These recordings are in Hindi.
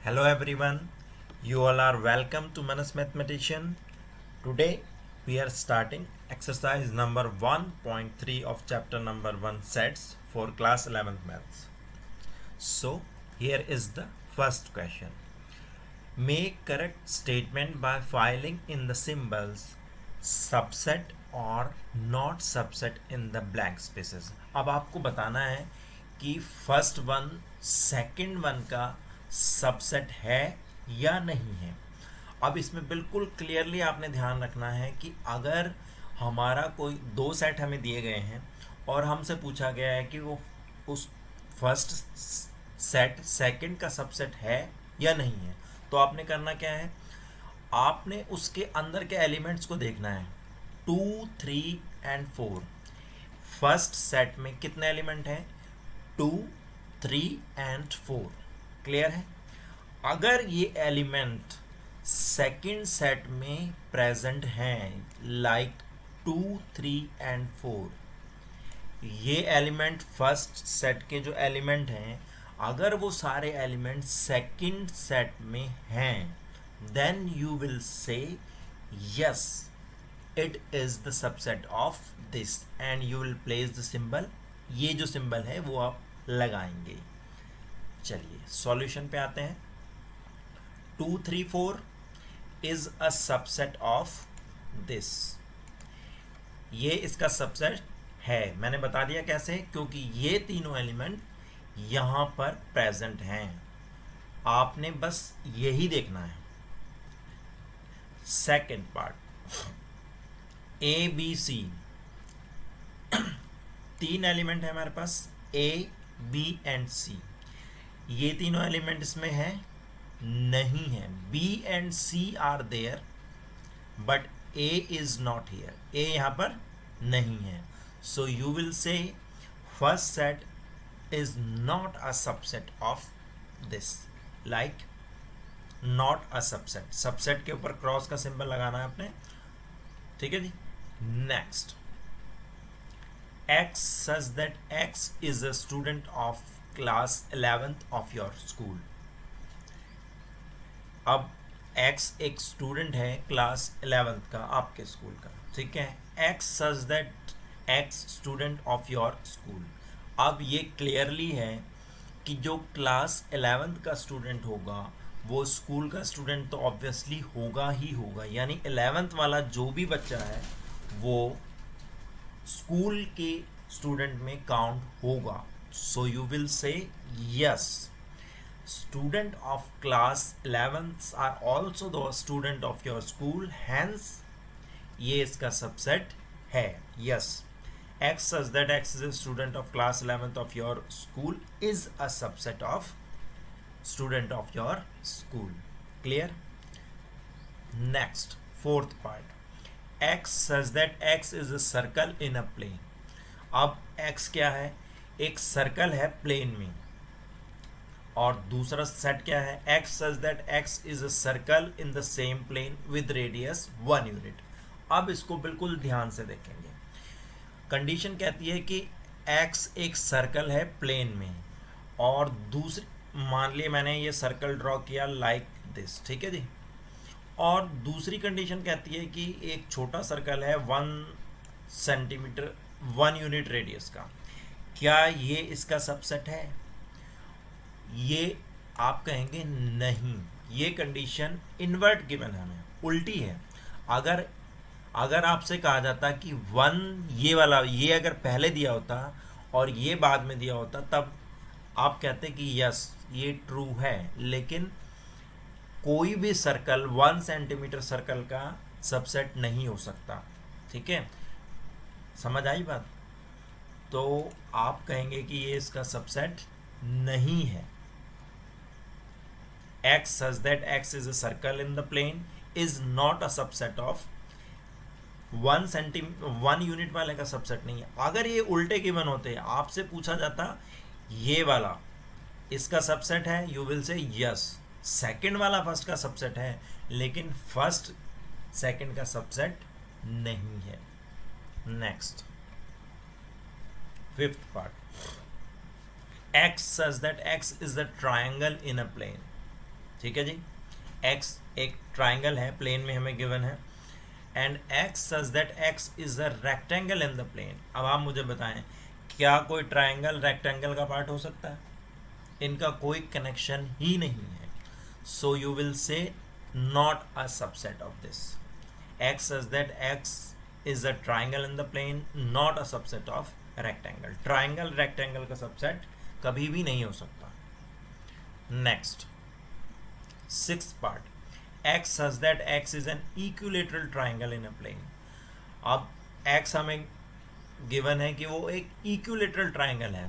Hello everyone, you all are welcome to Manas Mathematician. Today we are starting exercise number 1.3 of chapter number 1 sets for class 11th maths. So here is the first question. Make correct statement by filling in the symbols subset और not subset in the blank spaces. अब आपको बताना है कि फर्स्ट वन सेकंड वन का सबसेट है या नहीं है. अब इसमें बिल्कुल क्लियरली आपने ध्यान रखना है कि अगर हमारा कोई दो सेट हमें दिए गए हैं और हमसे पूछा गया है कि वो उस फर्स्ट सेट सेकंड का सबसेट है या नहीं है, तो आपने करना क्या है, आपने उसके अंदर के एलिमेंट्स को देखना है. 2, 3 एंड 4 फर्स्ट सेट में कितने एलिमेंट हैं? 2, 3 एंड 4. क्लियर है? अगर ये एलिमेंट सेकंड सेट में प्रेजेंट हैं लाइक 2, 3 एंड 4, ये एलिमेंट फर्स्ट सेट के जो एलिमेंट हैं, अगर वो सारे एलिमेंट सेकंड सेट में हैं, then you will say yes, it is the subset of this and you will place the symbol. ये जो सिंबल है वो आप लगाएंगे. चलिए सॉल्यूशन पे आते हैं. 2, 3, 4 is a subset of this. ये इसका सबसेट है. मैंने बता दिया कैसे, क्योंकि ये तीनों एलिमेंट यहां पर प्रेजेंट हैं. आपने बस यही देखना है. Second part, A B C, तीन एलिमेंट है हमारे पास, ए बी एंड सी. ये तीनों एलिमेंट इसमें है नहीं है. B and C are there but A is not here. A यहां पर नहीं है. So you will say first set is not a subset of this, like not a subset. Subset के ऊपर क्रॉस का सिंबल लगाना है आपने. ठीक है जी. Next, x such that x is a student of class 11th of your school. अब x एक स्टूडेंट है क्लास 11th का आपके स्कूल का. ठीक है. x such that x student of your school. अब ये क्लियरली है कि जो क्लास 11th का स्टूडेंट होगा वो स्कूल का स्टूडेंट तो ऑब्वियसली होगा ही होगा. यानी 11th वाला जो भी बच्चा है वो स्कूल के स्टूडेंट में काउंट होगा. So you will say yes, student of class 11th are also the student of your school, hence ये इसका सबसेट है. Yes, x such that x is a student of class 11th of your school is a subset of student of your school. Clear? Next, fourth part, x such that x is a circle in a plane. अब x क्या है? एक सर्कल है प्लेन में. और दूसरा सेट क्या है? x such that x is a circle in the same plane with radius 1 unit. अब इसको बिल्कुल ध्यान से देखेंगे. कंडीशन कहती है कि x एक सर्कल है प्लेन में और दूसरी, मान लिया मैंने ये सर्कल ड्रॉ किया लाइक दिस. ठीक है जी. और दूसरी कंडीशन कहती है कि एक छोटा सर्कल है 1 सेंटीमीटर 1 यूनिट रेडियस का. क्या ये इसका सबसेट है? ये आप कहेंगे नहीं, ये कंडीशन इन्वर्ट गिवन है, हमें उल्टी है. अगर आपसे कहा जाता कि 1 ये वाला, ये अगर पहले दिया होता और ये बाद में दिया होता, तब आप कहते कि यस ये ट्रू है. लेकिन कोई भी सर्कल 1 सेंटीमीटर सर्कल का सबसेट नहीं हो सकता. ठीक है, समझ आई बात? तो आप कहेंगे कि ये इसका सबसेट नहीं है. x such that x is a circle in the plane is not a subset of 1 unit वाले का सबसेट नहीं है. अगर ये उल्टे गिवन होते, आपसे पूछा जाता ये वाला इसका सबसेट है, you will say yes, second वाला फर्स्ट का सबसेट है, लेकिन फर्स्ट सेकंड का सबसेट नहीं है. Next, fifth part, x such that x is a triangle in a plane. ठीक है जी। एक्स एक ट्राइंगल है, प्लेन में हमें गिवन है, and x such that x is a rectangle in the plane. अब आप मुझे बताएं, क्या कोई ट्राइंगल रेक्टेंगल का पार्ट हो सकता है? इनका कोई कनेक्शन ही नहीं है। So you will say not a subset of this. X such that x is a triangle in the plane, not a subset of rectangle. Triangle rectangle का सबसेट कभी भी नहीं हो सकता। Next, sixth part, x such that x is an equilateral triangle in a plane। अब x हमें गिवन है कि वो एक इक्विलेटरल ट्राइंगल है,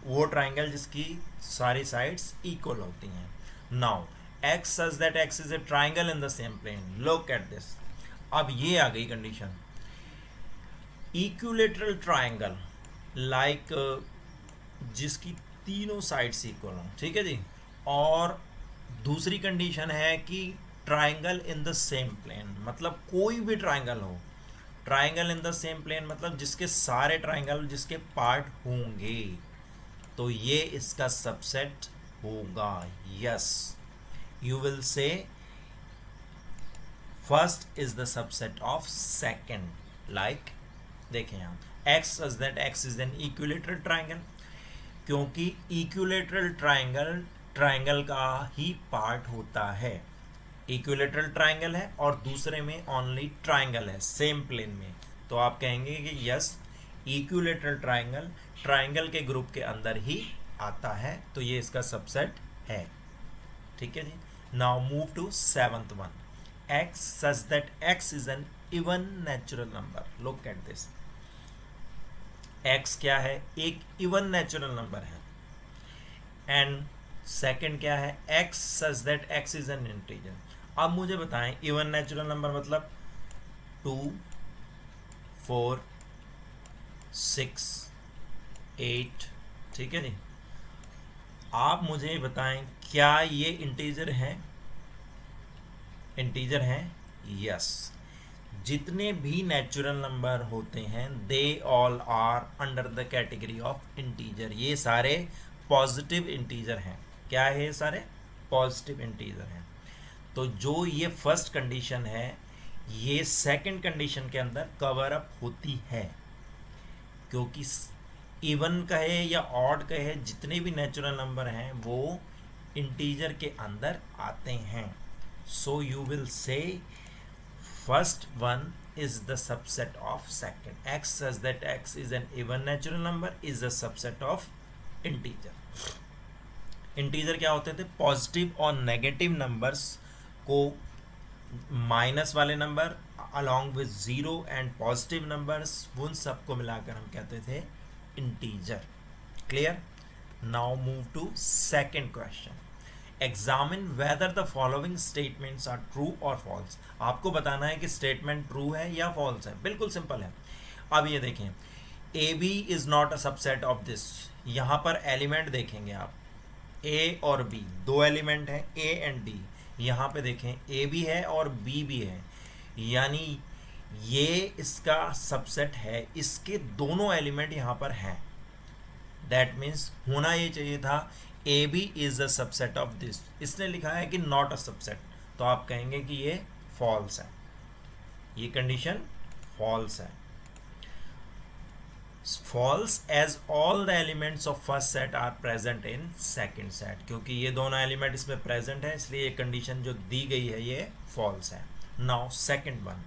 वो ट्राइंगल जिसकी सारी साइड्स इक्वल होती हैं। Now x such that x is a triangle in the same plane, look at this। अब ये आ गई कंडीशन, इक्विलेटरल ट्राइंगल लाइक जिसकी तीनों साइड्स इक्वल हों, ठीक है जी। और दूसरी कंडीशन है कि triangle in the same plane, मतलब कोई भी ट्राइंगल हो, triangle in the same plane मतलब जिसके सारे ट्राइंगल जिसके पार्ट होंगे, तो ये इसका सबसेट होगा। Yes, you will say first is the subset of second. Like देखें यहाँ, x such that x is an equilateral triangle, क्योंकि इक्विलेटरल ट्राइंगल ट्राइंगल का ही पार्ट होता है। इक्विलेटरल ट्राइंगल है और दूसरे में ओनली ट्राइंगल है सेम प्लेन में, तो आप कहेंगे कि यस, इक्विलेटरल ट्राइंगल ट्राइंगल के ग्रुप के अंदर ही आता है, तो ये इसका सबसेट है। ठीक है जी। Now move to seventh one, x such that x is an even natural number. Look at this, x क्या है? एक इवन नेचुरल नंबर है। एंड सेकंड क्या है? X such that x is an integer. अब मुझे बताएं, इवन नेचुरल नंबर मतलब 2, 4, 6, 8, ठीक है जी। आप मुझे बताएं, क्या ये इंटीजर है? इंटीजर है, यस। जितने भी नेचुरल नंबर होते हैं they all are under the category of integer. ये सारे पॉजिटिव इंटीजर हैं। क्या है? ये सारे पॉजिटिव इंटीजर हैं। तो जो ये फर्स्ट कंडीशन है, ये सेकंड कंडीशन के अंदर कवर अप होती है, क्योंकि इवन कहे या ऑड कहे, जितने भी नेचुरल नंबर हैं वो इंटीजर के अंदर आते हैं। सो यू विल से first one is the subset of second। x says that x is an even natural number is a subset of integer। Integer क्या होते थे? पॉजिटिव और नेगेटिव नंबर्स को, माइनस वाले number along with zero and positive numbers, उन सबको मिलाकर हम कहते थे integer. Clear? Now move to second question, examine whether the following statements are true और फॉल्स। आपको बताना है कि स्टेटमेंट ट्रू है या फॉल्स है। बिल्कुल सिंपल है। अब ये देखें, A B is not a subset of this. यहाँ पर एलिमेंट देखेंगे आप, ए और बी, दो एलिमेंट हैं, ए एंड डी। यहाँ पे देखें, ए भी है और बी भी है, यानी ये इसका सबसेट है, इसके दोनों एलिमेंट यहाँ पर हैं। दैट मीन्स होना ये चाहिए था A B is a subset of this. इसने लिखा है कि नॉट अ सबसेट, तो आप कहेंगे कि ये फॉल्स है, ये कंडीशन फॉल्स है। False as all the elements of first set are present in second set, क्योंकि ये दोनों एलिमेंट इसमें प्रेजेंट है, इसलिए ये कंडीशन जो दी गई है ये फॉल्स है। Now second one,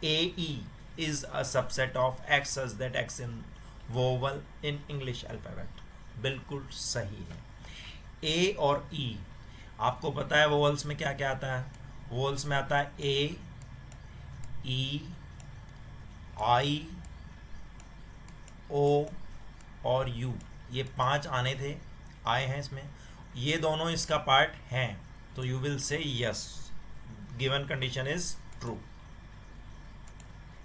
A E is a subset of x such that x in vowel in English alphabet. बिल्कुल सही है। ए और ई, आपको पता है वोवल्स में क्या क्या आता है? वोवल्स में आता है ए, ई, आई, ओ और यू। ये 5 आने थे, आए हैं इसमें, ये दोनों इसका पार्ट हैं, तो you will say yes, given condition is true.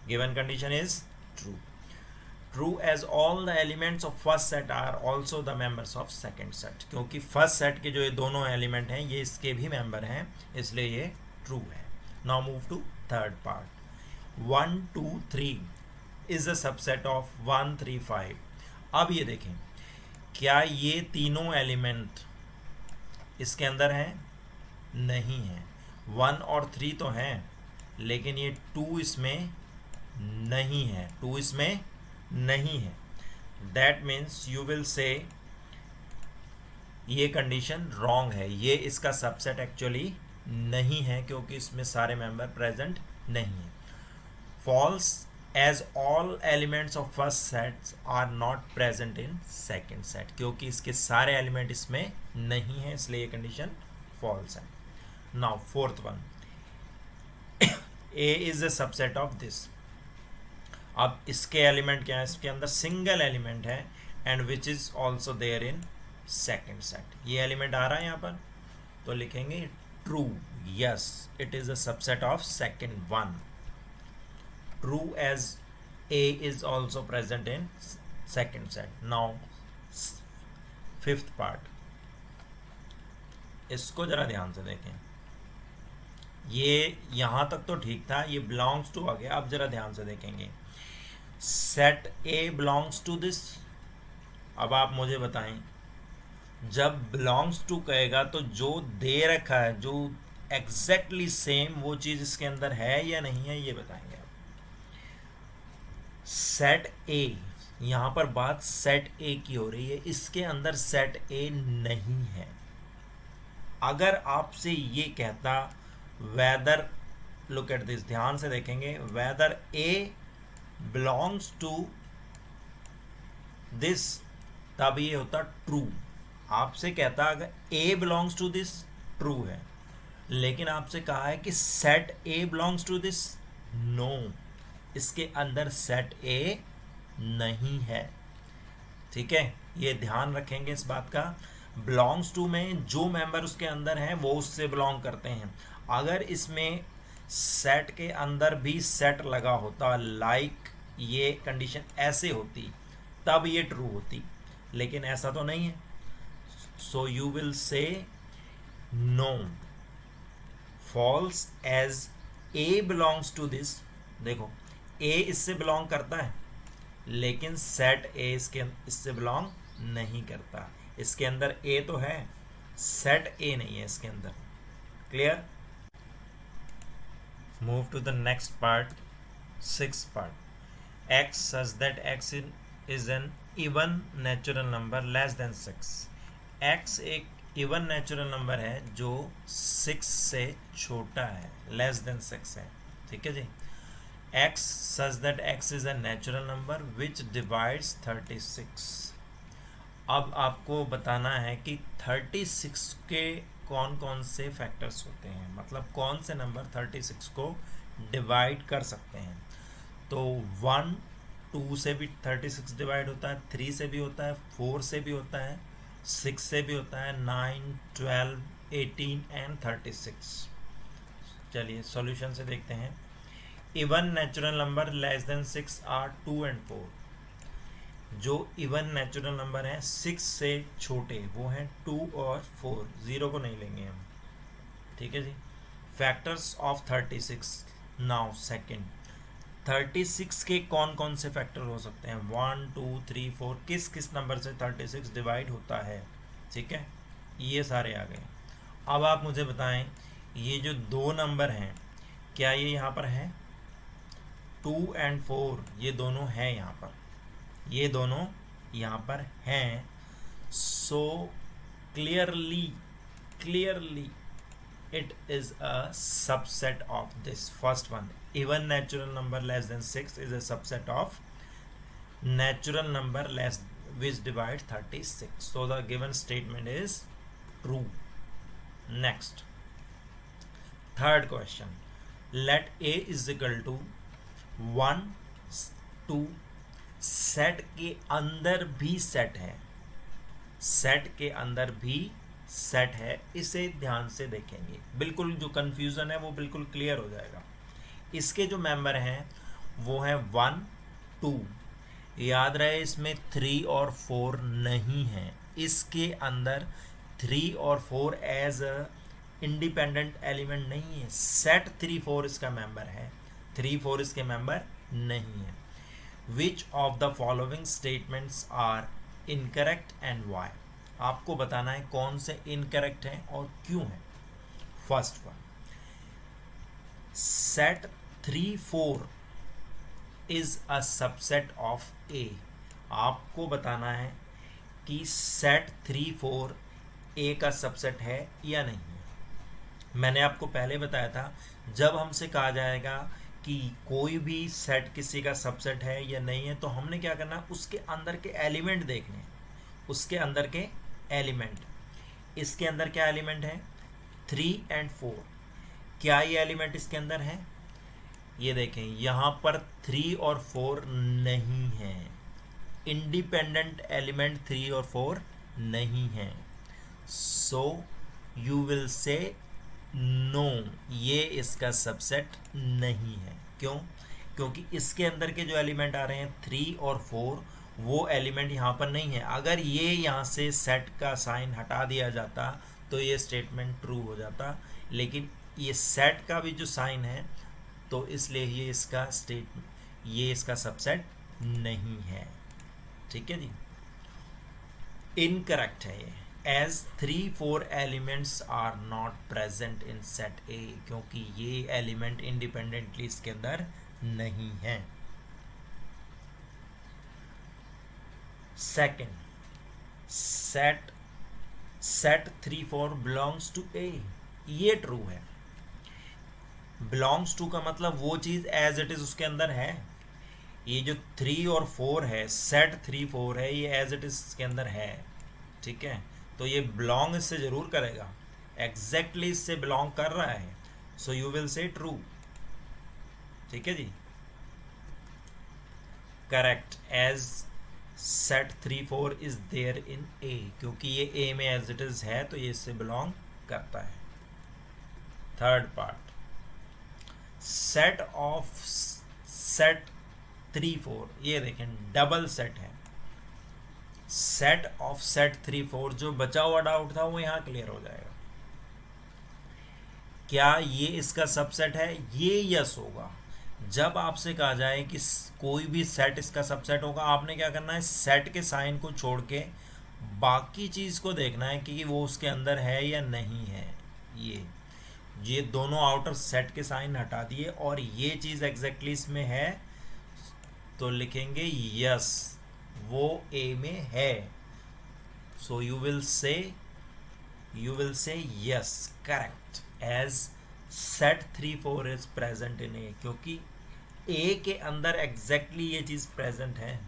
Given condition is true. True as all the elements of first set are also the members of second set, क्योंकि फर्स्ट सेट के जो ये दोनों एलिमेंट हैं ये इसके भी मेंबर हैं, इसलिए ये ट्रू है। Now move to third part, 1, 2, 3 is a subset of 1, 3, 5। अब ये देखें, क्या ये तीनों एलिमेंट इसके अंदर हैं? नहीं है। 1 और 3 तो हैं, लेकिन ये 2 इसमें नहीं है, 2 इसमें नहीं है। दैट मीन्स यू विल से ये कंडीशन रॉन्ग है, ये इसका सबसेट एक्चुअली नहीं है, क्योंकि इसमें सारे मेंबर प्रेजेंट नहीं है। False as all elements of first set are not present in second set, क्योंकि इसके सारे एलिमेंट इसमें नहीं है, इसलिए ये कंडीशन फॉल्स है। Now fourth one, A is a subset of this. अब इसके एलिमेंट क्या है, इसके अंदर सिंगल एलिमेंट है and which is also there in second set. ये एलिमेंट आ रहा है यहाँ पर, तो लिखेंगे true, yes it is a subset of second one. True as A is also present in second set. Now fifth part, इसको जरा ध्यान से देखें। ये यहाँ तक तो ठीक था, ये belongs to आ गया। अब जरा ध्यान से देखेंगे, set A belongs to this। अब आप मुझे बताएं, जब belongs to कहेगा तो जो दे रखा है, जो exactly same वो चीज़ इसके अंदर है या नहीं है, ये बताएंगे। सेट ए, यहाँ पर बात सेट ए की हो रही है, इसके अंदर सेट ए नहीं है। अगर आपसे ये कहता वेदर, लुक एट दिस, ध्यान से देखेंगे, whether A belongs to this, तब ये होता ट्रू। आपसे कहता अगर A belongs to this, true है। लेकिन आपसे कहा है कि set A belongs to this, no, इसके अंदर सेट ए नहीं है। ठीक है, ये ध्यान रखेंगे इस बात का। बिलोंग्स टू में जो मेंबर उसके अंदर हैं वो उससे बिलोंग करते हैं। अगर इसमें सेट के अंदर भी सेट लगा होता, लाइक ये कंडीशन ऐसे होती, तब ये ट्रू होती, लेकिन ऐसा तो नहीं है। So you will say no, false as A belongs to this. देखो, ए इससे बिलोंग करता है, लेकिन सेट ए इससे बिलोंग नहीं करता। इसके अंदर ए तो है, सेट ए नहीं है इसके अंदर। Clear? Move to the next part, sixth part. X such that x is an even natural number less than 6। X एक इवन नेचुरल नंबर है जो 6 से छोटा है, लेस देन 6 है। ठीक है जी। x such that x is a natural number which divides 36। अब आपको बताना है कि 36 के कौन कौन से फैक्टर्स होते हैं, मतलब कौन से नंबर 36 को डिवाइड कर सकते हैं। तो 1 2 से भी 36 डिवाइड होता है, 3 से भी होता है, 4 से भी होता है, 6 से भी होता है, 9 12 18 एंड 36। चलिए सॉल्यूशन से देखते हैं। Even natural number less than 6 are 2 and 4। जो इवन नेचुरल नंबर हैं 6 से छोटे वो हैं 2 और 4, 0 को नहीं लेंगे हम। ठीक है जी। Factors of 36। नाउ सेकंड, 36 के कौन कौन से फैक्टर हो सकते हैं, 1 2 3 4, किस किस नंबर से 36 डिवाइड होता है। ठीक है, ये सारे आ गए। अब आप मुझे बताएं, ये जो दो नंबर हैं, क्या ये यहाँ पर है? 2 एंड 4 ये दोनों हैं यहाँ पर, ये दोनों यहाँ पर हैं। So clearly it is a subset of this first one. Even natural number less than 6 is a subset of natural number less which divide 36. So the given statement is true. Next, third question. Let A is equal to 1 2, set के अंदर भी सेट है, सेट के अंदर भी सेट है। इसे ध्यान से देखेंगे, बिल्कुल जो कंफ्यूजन है वो बिल्कुल क्लियर हो जाएगा। इसके जो मेंबर हैं वो हैं 1 2। याद रहे इसमें 3 और 4 नहीं है, इसके अंदर 3 और 4 एज अ इंडिपेंडेंट एलिमेंट नहीं है। सेट 3 4 इसका मेंबर है, 3 4 इसके मेंबर नहीं है। Which of the following statements are incorrect and why? आपको बताना है कौन से इनकरेक्ट हैं और क्यों हैं। First one, set 3 4 is a subset of A. आपको बताना है कि सेट 3 4 ए का सबसेट है या नहीं है। मैंने आपको पहले बताया था, जब हमसे कहा जाएगा कि कोई भी सेट किसी का सबसेट है या नहीं है, तो हमने क्या करना, उसके अंदर के एलिमेंट देखने हैं, उसके अंदर के एलिमेंट। इसके अंदर क्या एलिमेंट है, 3 और 4। क्या ये एलिमेंट इसके अंदर है, ये देखें यहाँ पर 3 और 4 नहीं है, इंडिपेंडेंट एलिमेंट 3 और 4 नहीं है। So you will say no, ये इसका सबसेट नहीं है। क्यों, क्योंकि इसके अंदर के जो एलिमेंट आ रहे हैं 3 और 4, वो एलिमेंट यहाँ पर नहीं है। अगर ये यहाँ से सेट का साइन हटा दिया जाता तो ये स्टेटमेंट ट्रू हो जाता, लेकिन ये सेट का भी जो साइन है, तो इसलिए ये इसका सबसेट नहीं है। ठीक है जी, इनकरेक्ट है ये, as 3 4 elements are not present in set A, क्योंकि ये एलिमेंट इंडिपेंडेंटली इसके अंदर नहीं है। Second, set 3 4 belongs to A, ये ट्रू है। बिलोंग्स टू का मतलब वो चीज एज इट इज उसके अंदर है। ये जो 3 और 4 है, सेट 3 4 है, ये एज इट इज इसके अंदर है। ठीक है, तो ये बिलोंग इससे जरूर करेगा, एग्जैक्टली इससे बिलोंग कर रहा है। So you will say true. ठीक है जी, correct, as set 3 4 is there in A, क्योंकि ये ए में एज इट इज है, तो ये इससे बिलोंग करता है। Third part, set of set 3 4, ये देखें डबल सेट है। सेट ऑफ सेट 3 4, जो बचा हुआ डाउट था वो यहां क्लियर हो जाएगा। क्या ये इसका सबसेट है, ये यस होगा। जब आपसे कहा जाए कि कोई भी सेट इसका सबसेट होगा, आपने क्या करना है, सेट के साइन को छोड़ के बाकी चीज को देखना है कि वो उसके अंदर है या नहीं है। ये दोनों आउटर सेट के साइन हटा दिए और ये चीज एग्जैक्टली इसमें है, तो लिखेंगे यस, वो ए में है। So you will say yes, correct, as set 3 4 is present in A, क्योंकि ए के अंदर एग्जैक्टली ये चीज प्रेजेंट है।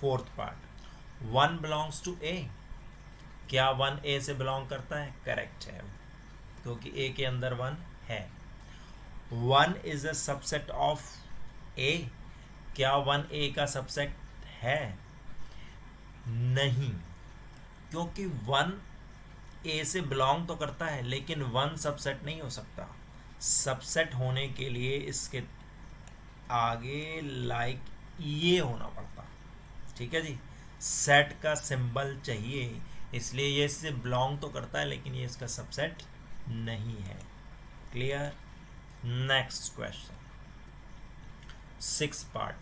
Fourth part, 1 belongs to A, क्या 1 ए से बिलोंग करता है, करेक्ट है, क्योंकि ए के अंदर 1 है। 1 इज अ सबसेट ऑफ ए, क्या 1 ए का सबसेट है, नहीं, क्योंकि 1 ए से बिलोंग तो करता है, लेकिन 1 सबसेट नहीं हो सकता। सबसेट होने के लिए इसके आगे लाइक ये होना पड़ता। ठीक है जी, सेट का सिंबल चाहिए, इसलिए ये इससे बिलोंग तो करता है, लेकिन ये इसका सबसेट नहीं है। Clear. Next question, 6 part,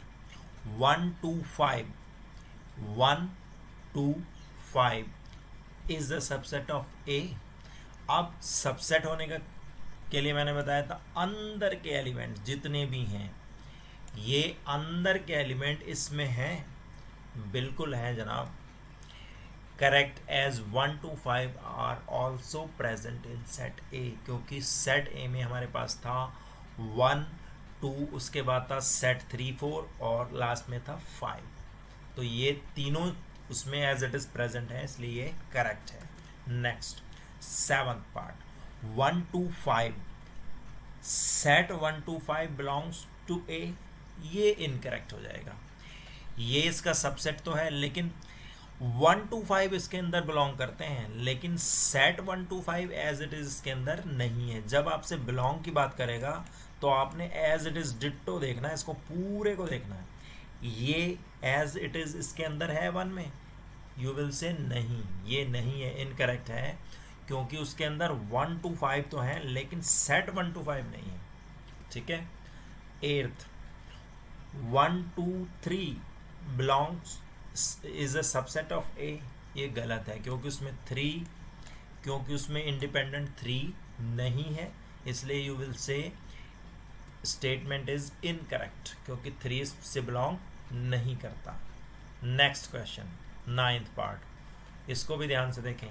1 2 5 1 2 5 is the subset of A. अब सबसेट होने के लिए मैंने बताया था, अंदर के एलिमेंट जितने भी हैं, ये अंदर के एलिमेंट इसमें हैं, बिल्कुल हैं जनाब, correct, as 1 2 5 are also present in set A, क्योंकि सेट ए में हमारे पास था 1 2, उसके बाद था सेट 3 4 और लास्ट में था 5, तो ये तीनों उसमें एज इट इज प्रेजेंट है, इसलिए ये करेक्ट है। Next 7th part, 1 2 5 set 1 2 5 belongs to A, ये इनकरेक्ट हो जाएगा। ये इसका सबसेट तो है, लेकिन 1 2 5 इसके अंदर बिलोंग करते हैं, लेकिन सेट 1 2 5 एज इट इज इसके अंदर नहीं है। जब आपसे बिलोंग की बात करेगा तो आपने एज इट इज डिट्टो देखना है, इसको पूरे को देखना है। ये एज इट इज इसके अंदर है 1 में, यू विल से नहीं, ये नहीं है, इनकरेक्ट है, क्योंकि उसके अंदर 1 2 5 तो है, लेकिन सेट 1 2 5 नहीं है। ठीक है। 8th, 1 2 3 belongs is a subset of A, ये गलत है, क्योंकि उसमें 3 क्योंकि उसमें इंडिपेंडेंट 3 नहीं है, इसलिए यू विल से स्टेटमेंट इज इनकरेक्ट, क्योंकि 3 से बिलोंग नहीं करता। नेक्स्ट क्वेश्चन, 9th पार्ट, इसको भी ध्यान से देखें।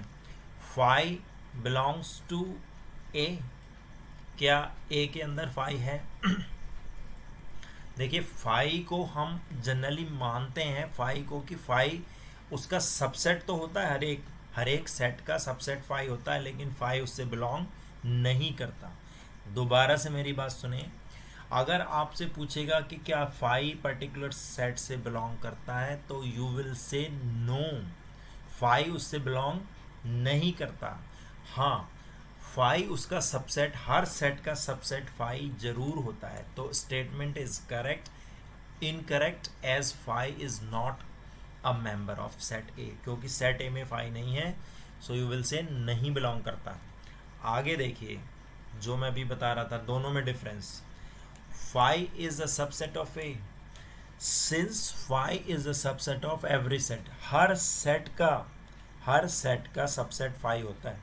5 बिलोंग्स टू ए, क्या ए के अंदर 5 है? देखिए 5 को हम जनरली मानते हैं 5 को कि 5 उसका सबसेट तो होता है, हर एक सेट का सबसेट 5 होता है, लेकिन 5 उससे बिलोंग नहीं करता। दोबारा से मेरी बात सुने, अगर आपसे पूछेगा कि क्या 5 पर्टिकुलर सेट से बिलोंग करता है, तो यू विल से नो, 5 उससे बिलोंग नहीं करता। हाँ, 5 उसका सबसेट, हर सेट का सबसेट 5 जरूर होता है। तो statement is correct, incorrect as 5 is not a member of set A, क्योंकि सेट ए में 5 नहीं है, सो यू विल से नहीं बिलोंग करता। आगे देखिए, जो मैं अभी बता रहा था, दोनों में difference. 5 is a subset of A. Since 5 is a subset of every set, her set का सबसेट 5 होता है,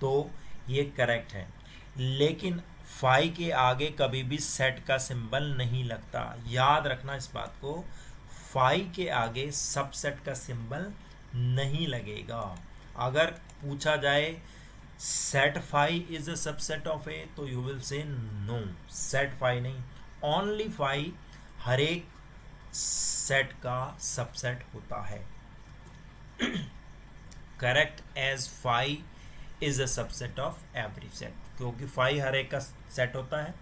तो ये करेक्ट है। लेकिन 5 के आगे कभी भी सेट का सिंबल नहीं लगता, याद रखना इस बात को। 5 के आगे सबसेट का सिंबल नहीं लगेगा। अगर पूछा जाए set 5 is a subset of A, तो you will say no, set 5 नहीं, ओनली 5 हर एक सेट का सबसेट होता है। Correct as 5 is a subset of every set, क्योंकि 5 हर एक का सेट होता है।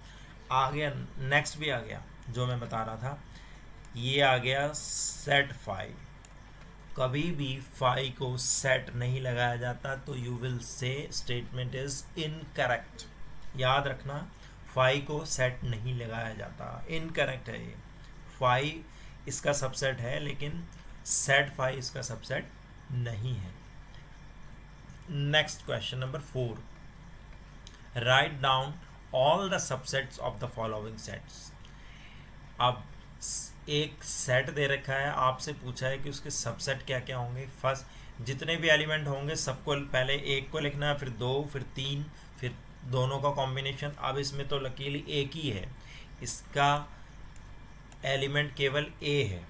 आ गया, नेक्स्ट भी आ गया जो मैं बता रहा था, ये आ गया सेट 5। कभी भी 5 को सेट नहीं लगाया जाता, तो यू विल से स्टेटमेंट इज इनकरेक्ट। याद रखना, 5 को सेट नहीं लगाया जाता, इनकरेक्ट है ये। 5 इसका सबसेट है, लेकिन सेट 5 इसका सबसेट नहीं है। Next question number 4, write down all the subsets of the following sets. अब एक सेट दे रखा है, आपसे पूछा है कि उसके सबसेट क्या क्या होंगे। फर्स्ट जितने भी एलिमेंट होंगे सबको पहले एक को लिखना है, फिर 2, फिर 3, फिर दोनों का कॉम्बिनेशन। अब इसमें तो लकीली एक ही है, इसका एलिमेंट केवल ए है,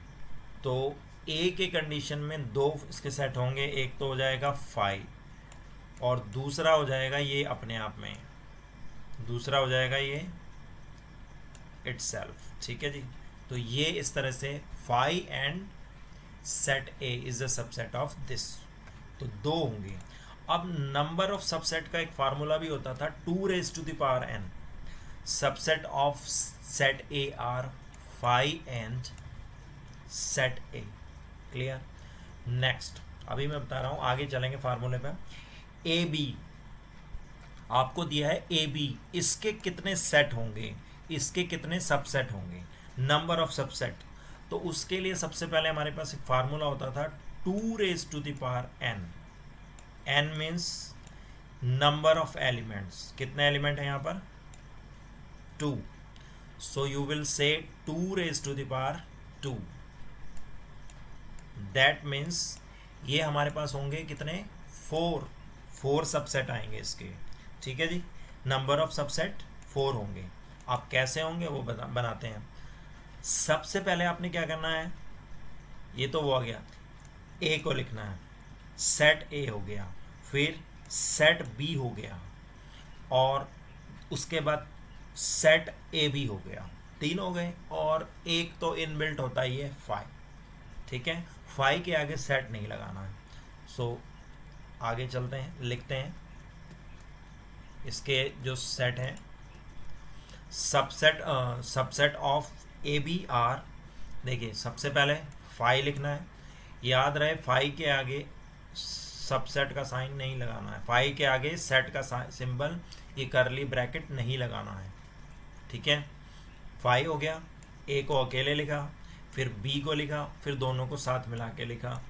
तो ए के कंडीशन में 2 इसके सेट होंगे। एक तो हो जाएगा 5 और दूसरा हो जाएगा ये अपने आप में, दूसरा हो जाएगा ये इटसेल्फ। ठीक है जी, तो ये इस तरह से 5 and set A is a subset of this, तो 2 होंगे। अब नंबर ऑफ सबसेट का एक फार्मूला भी होता था, 2 raised to the power n। Subset of set A R 5 and set A. Clear? Next, अभी मैं बता रहा हूं, आगे चलेंगे फार्मूले पे। ए बी आपको दिया है, ए बी, इसके कितने सेट होंगे, इसके कितने सबसेट होंगे, नंबर ऑफ सबसेट। तो उसके लिए सबसे पहले हमारे पास एक फार्मूला होता था, 2 raised to the power n। n means number of elements, कितने एलिमेंट है यहाँ पर, 2। सो यू विल से 2 raised to the power 2। That means ये हमारे पास होंगे कितने, 4 सबसेट आएंगे इसके। ठीक है जी, नंबर ऑफ सबसेट 4 होंगे। अब कैसे होंगे वो बनाते हैं। सबसे पहले आपने क्या करना है, ये तो वो आ गया, ए को लिखना है, सेट ए हो गया, फिर सेट बी हो गया, और उसके बाद सेट ए बी हो गया, 3 हो गए। और एक तो इनबिल्ट होता ही है 5। ठीक है, 5 के आगे सेट नहीं लगाना है। सो आगे चलते हैं, लिखते हैं इसके जो सेट हैं। Subset of A B are, देखिए सबसे पहले 5 लिखना है। याद रहे 5 के आगे सबसेट का साइन नहीं लगाना है, 5 के आगे सेट का सिंबल, ये करली ब्रैकेट नहीं लगाना है। ठीक है, 5 हो गया, ए को अकेले लिखा, फिर बी को लिखा, फिर दोनों को साथ मिला के लिखा।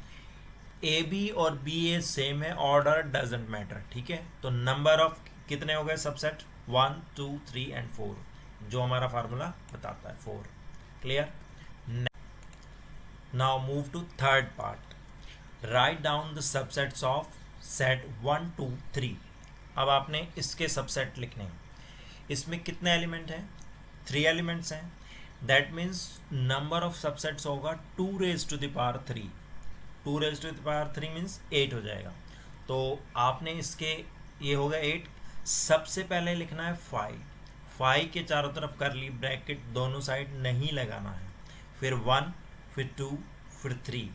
ए बी और बी ए सेम है, ऑर्डर डजेंट मैटर। ठीक है, तो नंबर ऑफ कितने हो गए सबसेट, 1, 2, 3 एंड 4, जो हमारा फार्मूला बताता है 4। Clear? Now move to third part, right down the subsets of set 1 2 3। अब आपने इसके सबसेट लिखने हैं। इसमें कितने एलिमेंट हैं? 3 एलिमेंट्स हैं। That means number of subsets होगा 2 raise to the power 3। 2 raise to the power 3 means 8 हो जाएगा। तो आपने इसके ये होगा 8। सबसे पहले लिखना है 5। 5 के चारों तरफ करली ब्रैकेट दोनों साइड नहीं लगाना है। फिर 1, फिर 2, फिर 3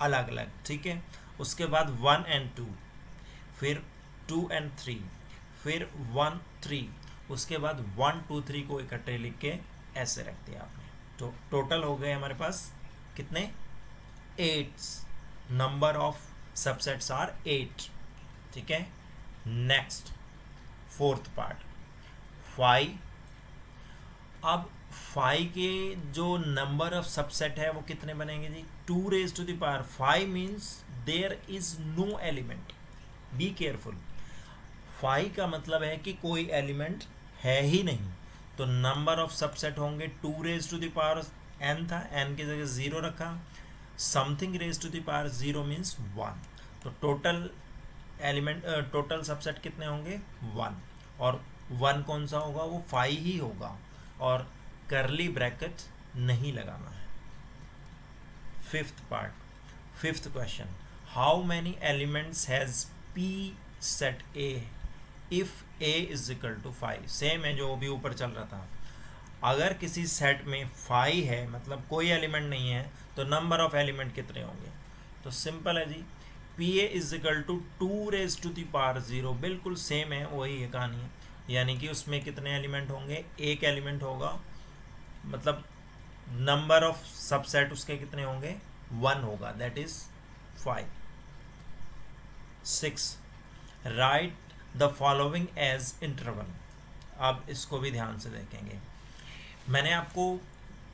अलग अलग, ठीक है। उसके बाद 1 and 2, फिर 2 and 3, फिर 1 3, उसके बाद 1 2 3 को इकट्ठे लिख के ऐसे रख दिया आपने। तो टोटल हो गए हमारे पास कितने? 8। नंबर ऑफ सबसेट्स आर 8, ठीक है। Next 4th part 5। अब 5 के जो नंबर ऑफ सबसेट है वो कितने बनेंगे जी? 2 raise to the power 5 means there is no element. Be careful. 5 का मतलब है कि कोई एलिमेंट है ही नहीं। तो नंबर ऑफ सबसेट होंगे 2 raise to the power n था, n की जगह 0 रखा। Something raise to the power 0 means 1। तो टोटल एलिमेंट टोटल सबसेट कितने होंगे? 1। और 1 कौन सा होगा? वो 5 ही होगा और करली ब्रैकेट नहीं लगाना है। 5th part 5th question, how many elements has P set A if A is equal to 5। Same है जो भी ऊपर चल रहा था। अगर किसी सेट में 5 है मतलब कोई एलिमेंट नहीं है तो नंबर ऑफ एलिमेंट कितने होंगे? तो सिंपल है जी, PA is equal to 2 raise to the power 0। बिल्कुल सेम है, वही है कहानी है। यानी कि उसमें कितने एलिमेंट होंगे? एक एलिमेंट होगा, मतलब नंबर ऑफ सबसेट उसके कितने होंगे? 1 होगा, that is 5। 6, right the following as interval. अब इसको भी ध्यान से देखेंगे। मैंने आपको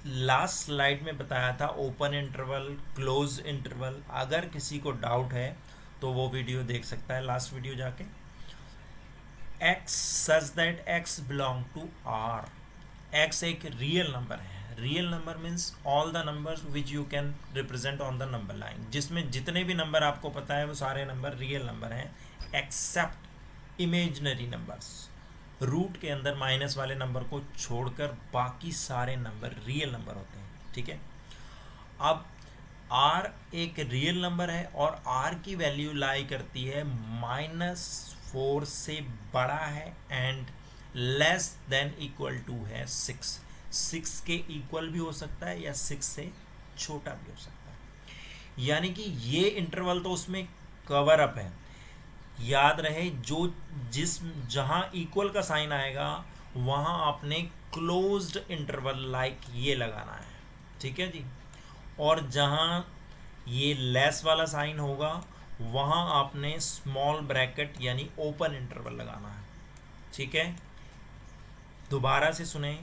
लास्ट स्लाइड में बताया था ओपन इंटरवल, क्लोज इंटरवल। अगर किसी को डाउट है तो वो वीडियो देख सकता है, लास्ट वीडियो जाके। x such that x belong to R। x एक रियल नंबर है। Real number means all the numbers which you can represent on the number line. जिसमें जितने भी नंबर आपको पता है वो सारे नंबर रियल नंबर हैं, एक्सेप्ट इमेजिनरी नंबर्स। रूट के अंदर माइनस वाले नंबर को छोड़कर बाकी सारे नंबर रियल नंबर होते हैं, ठीक है। अब R एक रियल नंबर है और R की वैल्यू लाई करती है -4 से बड़ा है and less than equal to है 6। 6 के इक्वल भी हो सकता है या 6 से छोटा भी हो सकता है। यानी कि ये इंटरवल तो उसमें कवर अप है। याद रहे जहां इक्वल का साइन आएगा वहां आपने क्लोज्ड इंटरवल लाइक ये लगाना है, ठीक है जी। और जहां ये लेस वाला साइन होगा वहां आपने स्मॉल ब्रैकेट यानी ओपन इंटरवल लगाना है, ठीक है। दोबारा से सुने,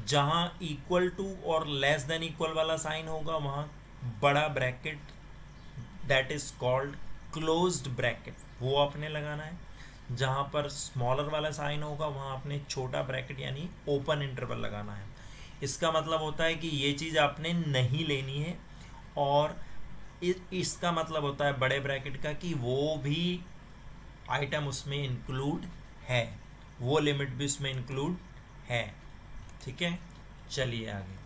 जहां इक्वल टू और लेस देन इक्वल वाला साइन होगा वहां बड़ा bracket, that is called closed bracket, वो आपने लगाना है। जहां पर स्मॉलर वाला साइन होगा वहां आपने छोटा ब्रैकेट यानी ओपन इंटरवल लगाना है। इसका मतलब होता है कि ये चीज़ आपने नहीं लेनी है। और इसका मतलब होता है बड़े ब्रैकेट का कि वो भी आइटम उसमें इंक्लूड है, वो लिमिट भी उसमें इंक्लूड है, ठीक है। चलिए आगे।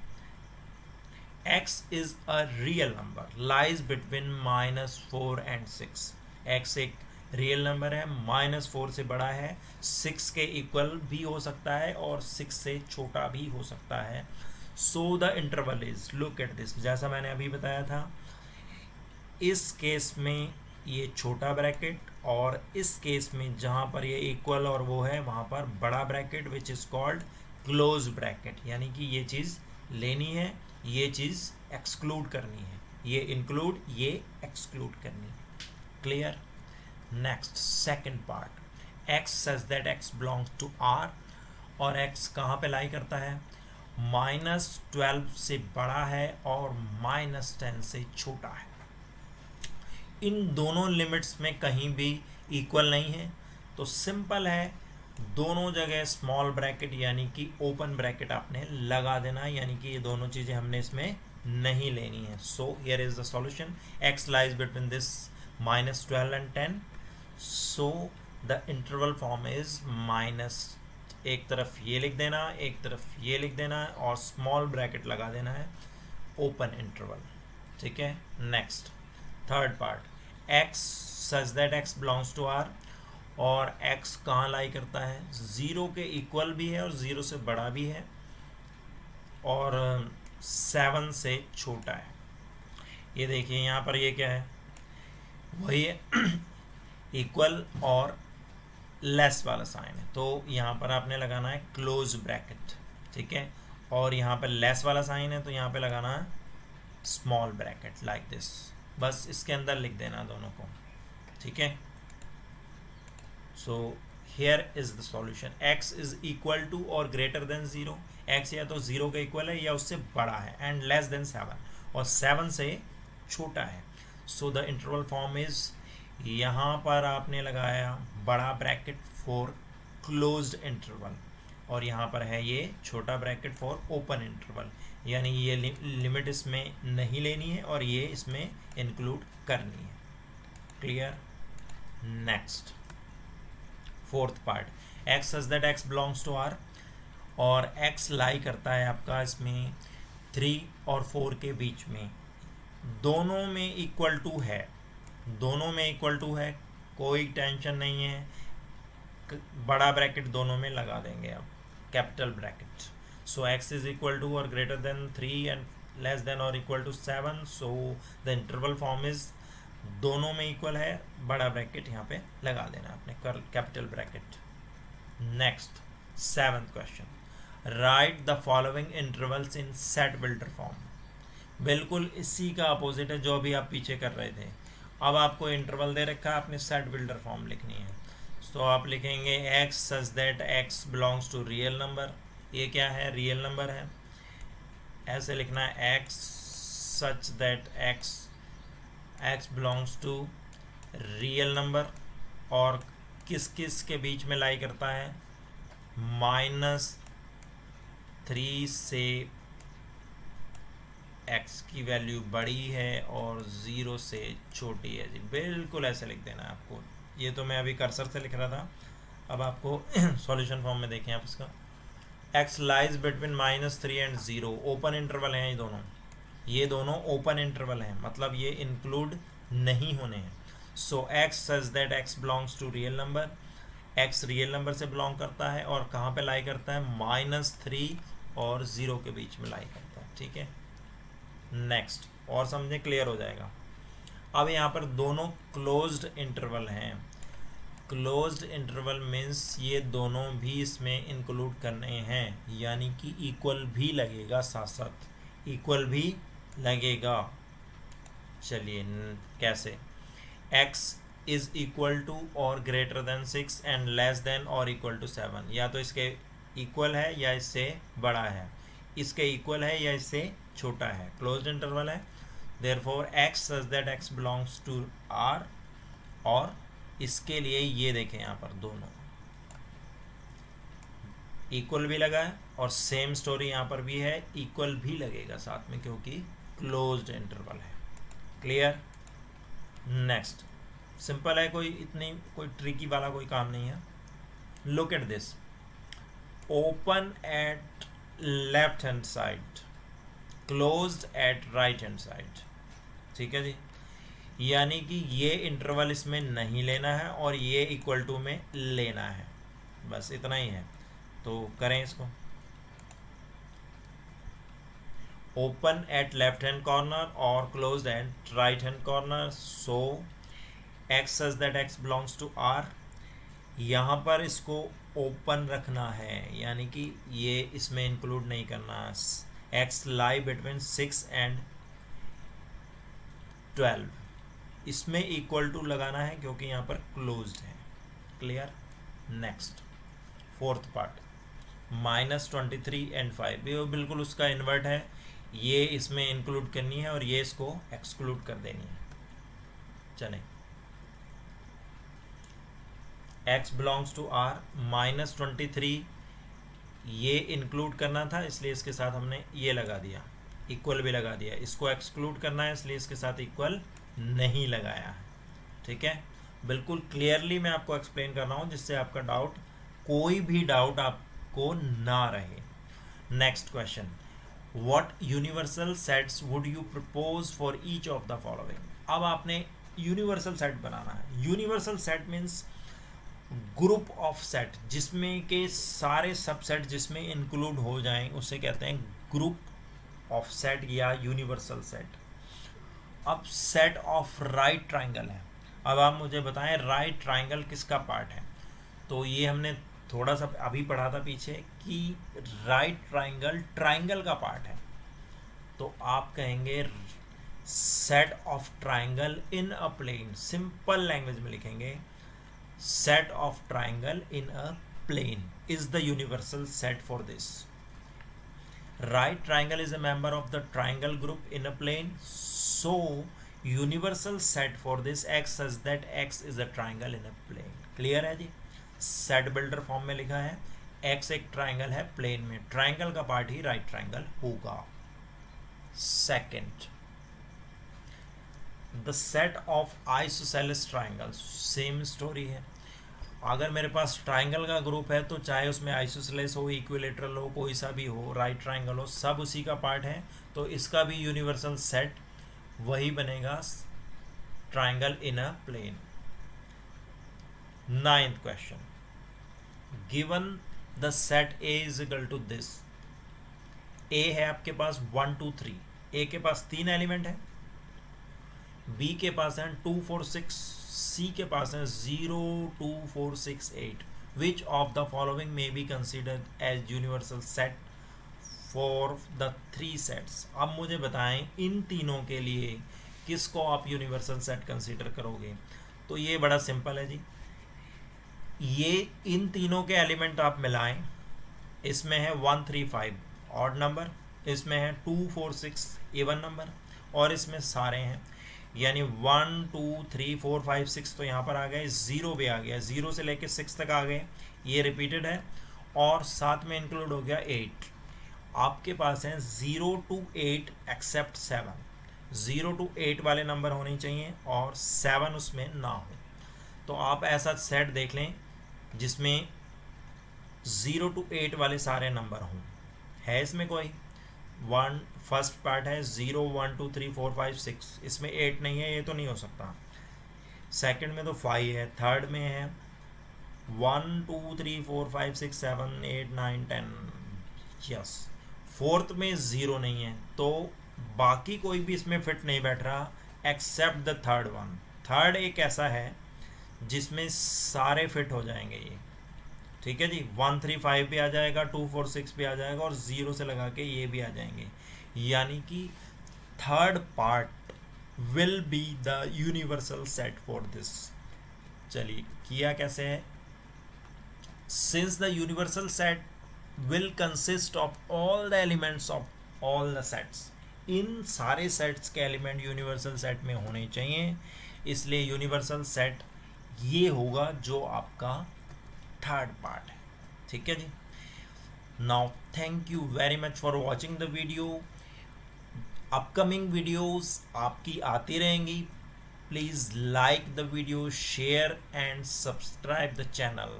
x is a real number lies between -4 and 6। x एक रियल नंबर है, -4 से बड़ा है, 6 के इक्वल भी हो सकता है और 6 से छोटा भी हो सकता है। सो the interval is, look at this, जैसा मैंने अभी बताया था, इस केस में ये छोटा ब्रैकेट और इस केस में जहाँ पर ये इक्वल और वो है वहाँ पर बड़ा bracket which is called close bracket. यानी कि ये चीज़ लेनी है, ये चीज़ एक्सक्लूड करनी है, ये इंक्लूड, ये एक्सक्लूड करनी है। Clear? Next second part, x such that x belongs to R। और x कहाँ पे लाई करता है? -12 से बड़ा है और -10 से छोटा है। इन दोनों लिमिट्स में कहीं भी इक्वल नहीं है, तो सिंपल है, दोनों जगह स्मॉल ब्रैकेट यानी कि ओपन ब्रैकेट आपने लगा देना, यानी कि ये दोनों चीज़ें हमने इसमें नहीं लेनी है। So here is the solution, x lies between this -12 and 10. So the interval form is minus, एक तरफ ये लिख देना, एक तरफ ये लिख देना है और स्मॉल ब्रैकेट लगा देना है, ओपन इंटरवल. ठीक है. Next third part, x such that x belongs to r, और x कहाँ लाई करता है, 0 के इक्वल भी है और 0 से बड़ा भी है और 7 से छोटा है. ये देखिए यहाँ पर ये क्या है, वही इक्वल और लेस वाला साइन है, तो यहाँ पर आपने लगाना है क्लोज ब्रैकेट. ठीक है. और यहाँ पर लेस वाला साइन है तो यहाँ पे लगाना है स्मॉल ब्रैकेट लाइक दिस. बस इसके अंदर लिख देना दोनों को. ठीक है. So here is the solution. x is equal to और ग्रेटर देन 0. x या तो 0 के इक्वल है या उससे बड़ा है, एंड लेस देन 7, और 7 से छोटा है. सो द इंटरवल फॉर्म इज, यहाँ पर आपने लगाया बड़ा ब्रैकेट फॉर क्लोज्ड इंटरवल और यहाँ पर है ये छोटा ब्रैकेट फॉर ओपन इंटरवल. यानी ये लिमिट इसमें नहीं लेनी है और ये इसमें इंक्लूड करनी है. Clear. Next fourth part, x such that x belongs to r, और x लाई करता है आपका इसमें 3 और 4 के बीच में, दोनों में इक्वल टू है, दोनों में इक्वल टू है, कोई टेंशन नहीं है. बड़ा ब्रैकेट दोनों में लगा देंगे आप, capital bracket. So x is equal to और greater than 3 and less than और equal to 7. So the interval form is, दोनों में इक्वल है, बड़ा ब्रैकेट यहाँ पे लगा देना आपने, capital bracket. Next 7th question, right the following intervals in set builder form. बिल्कुल इसी का अपोजिट है जो अभी आप पीछे कर रहे थे. अब आपको इंटरवल दे रखा है, आपने सेट बिल्डर फॉर्म लिखनी है. तो आप लिखेंगे x such that x belongs to real number. ये क्या है, रियल नंबर है. ऐसे लिखना है x such that x belongs to real number, और किस किस के बीच में लाई करता है, -3 से x की वैल्यू बड़ी है और 0 से छोटी है. जी बिल्कुल ऐसे लिख देना है आपको. ये तो मैं अभी कर्सर से लिख रहा था, अब आपको सॉल्यूशन फॉर्म में देखें आप इसका. x lies between -3 and 0, open interval हैं ये दोनों ओपन इंटरवल हैं, मतलब ये इंक्लूड नहीं होने हैं. So x such that x belongs to real number, x real number से बिलोंग करता है और कहाँ पे लाई करता है, -3 और 0 के बीच में लाई करता है. ठीक है. नेक्स्ट, और समझे, क्लियर हो जाएगा. अब यहाँ पर दोनों क्लोज्ड इंटरवल हैं. क्लोज्ड इंटरवल मीन्स ये दोनों भी इसमें इंक्लूड करने हैं, यानी कि इक्वल भी लगेगा, साथ साथ इक्वल भी लगेगा. चलिए कैसे, x इज इक्वल टू और greater then 6 and less than और इक्वल टू 7. या तो इसके इक्वल है या इससे बड़ा है, इसके इक्वल है या इससे छोटा है, क्लोज्ड इंटरवल है. Therefore x such that x belongs to r, और इसके लिए ये देखें यहाँ पर दोनों इक्वल भी लगा है और सेम स्टोरी यहाँ पर भी है, इक्वल भी लगेगा साथ में क्योंकि क्लोज्ड इंटरवल है. क्लियर. नेक्स्ट, सिंपल है, कोई ट्रिकी वाला कोई काम नहीं है. Look at this, open at left hand side, closed at right hand side. ठीक है जी. यानी कि ये इंटरवल इसमें नहीं लेना है और ये इक्वल टू में लेना है, बस इतना ही है. तो करें इसको. Open at left hand corner और closed at right hand corner. So x such that x belongs to r, यहाँ पर इसको ओपन रखना है, यानी कि ये इसमें इंक्लूड नहीं करना. x लाई बिटवीन 6 एंड 12, इसमें इक्वल टू लगाना है क्योंकि यहाँ पर क्लोज्ड है. Clear. Next fourth part, -23 and 5, ये बिल्कुल उसका इन्वर्ट है, ये इसमें इंक्लूड करनी है और ये इसको एक्सक्लूड कर देनी है. चलें, x बिलोंग्स टू r, -23 ये इंक्लूड करना था इसलिए इसके साथ हमने ये लगा दिया, इक्वल भी लगा दिया. इसको एक्सक्लूड करना है इसलिए इसके साथ इक्वल नहीं लगाया है. ठीक है, बिल्कुल क्लियरली मैं आपको एक्सप्लेन कर रहा हूँ जिससे आपका डाउट, कोई भी डाउट आपको ना रहे। Next question, what universal sets would you propose for each of the following. अब आपने यूनिवर्सल सेट बनाना है। Universal set means group of set जिसमें के सारे सबसेट जिसमें इंक्लूड हो जाएं उसे कहते हैं ग्रुप ऑफ सेट या यूनिवर्सल सेट। अब सेट ऑफ राइट ट्राइंगल है। अब आप मुझे बताएं राइट ट्राइंगल किसका पार्ट है। तो ये हमने थोड़ा सा अभी पढ़ा था पीछे कि राइट ट्राइंगल ट्राइंगल का पार्ट है। तो आप कहेंगे set of triangle in a plane, simple language में लिखेंगे set of triangle in a plane is the universal set for this. Right triangle is a member of the triangle group in a plane, so universal set for this x such that x is a triangle in a plane. Clear है जी। set builder फॉर्म में लिखा है, x एक ट्राइंगल है प्लेन में, ट्राइंगल का पार्ट ही राइट ट्राइंगल होगा। Second, the set of isosceles triangles, same story है। अगर मेरे पास ट्राइंगल का ग्रुप है तो चाहे उसमें आइसोसेलेस हो, इक्विलेटरल हो, कोई सा भी हो, राइट ट्राइंगल हो, सब उसी का पार्ट है। तो इसका भी यूनिवर्सल सेट वही बनेगा, triangle in a plane. Ninth question, given the set A is equal to this. A है आपके पास 1 2 3, ए के पास 3 एलिमेंट है, बी के पास है 2 4 6, सी के पास है 0 2 4 6 8। Which of the following may be considered as universal set for the 3 sets. अब मुझे बताएं इन तीनों के लिए किसको आप यूनिवर्सल सेट कंसिडर करोगे। तो ये बड़ा सिंपल है जी, ये इन तीनों के एलिमेंट आप मिलाएं, इसमें है 1 3 5 ऑड नंबर, इसमें है 2 4 6 इवन नंबर, और इसमें सारे हैं, यानी 1 2 3 4 5 6 तो यहाँ पर आ गए, 0 भी आ गया, 0 से लेके 6 तक आ गए, ये रिपीटेड है, और साथ में इंक्लूड हो गया 8। आपके पास है 0 to 8 एक्सेप्ट 7, 0 to 8 वाले नंबर होने चाहिए और 7 उसमें ना हो। तो आप ऐसा सेट देख लें जिसमें 0 to 8 वाले सारे नंबर हों। है इसमें कोई? फर्स्ट पार्ट है 0 1 2 3 4 5 6, इसमें 8 नहीं है, ये तो नहीं हो सकता। सेकंड में तो 5 है, थर्ड में है 1 2 3 4 5 6 7 8 9 10, यस। फोर्थ में 0 नहीं है, तो बाकी कोई भी इसमें फिट नहीं बैठ रहा except the third one. Third एक ऐसा है जिसमें सारे फिट हो जाएंगे ये, ठीक है जी। 1 3 5 भी आ जाएगा, 2 4 6 भी आ जाएगा, और 0 से लगा के ये भी आ जाएंगे, यानी कि third part will be the universal set for this. चलिए किया कैसे है। Since the universal set will consist of all the elements of all the sets, इन सारे सेट्स के एलिमेंट यूनिवर्सल सेट में होने चाहिए, इसलिए यूनिवर्सल सेट ये होगा जो आपका थर्ड पार्ट है, ठीक है जी। Now thank you very much for watching the video. Upcoming videos आपकी आती रहेंगी। Please like the video, share and subscribe the channel.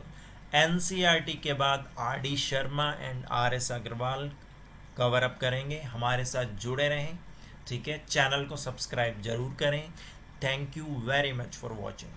NCERT के बाद R D. Sharma and R S. Agarwal cover up करेंगे, हमारे साथ जुड़े रहें, ठीक है। चैनल को सब्सक्राइब जरूर करें। Thank you very much for watching.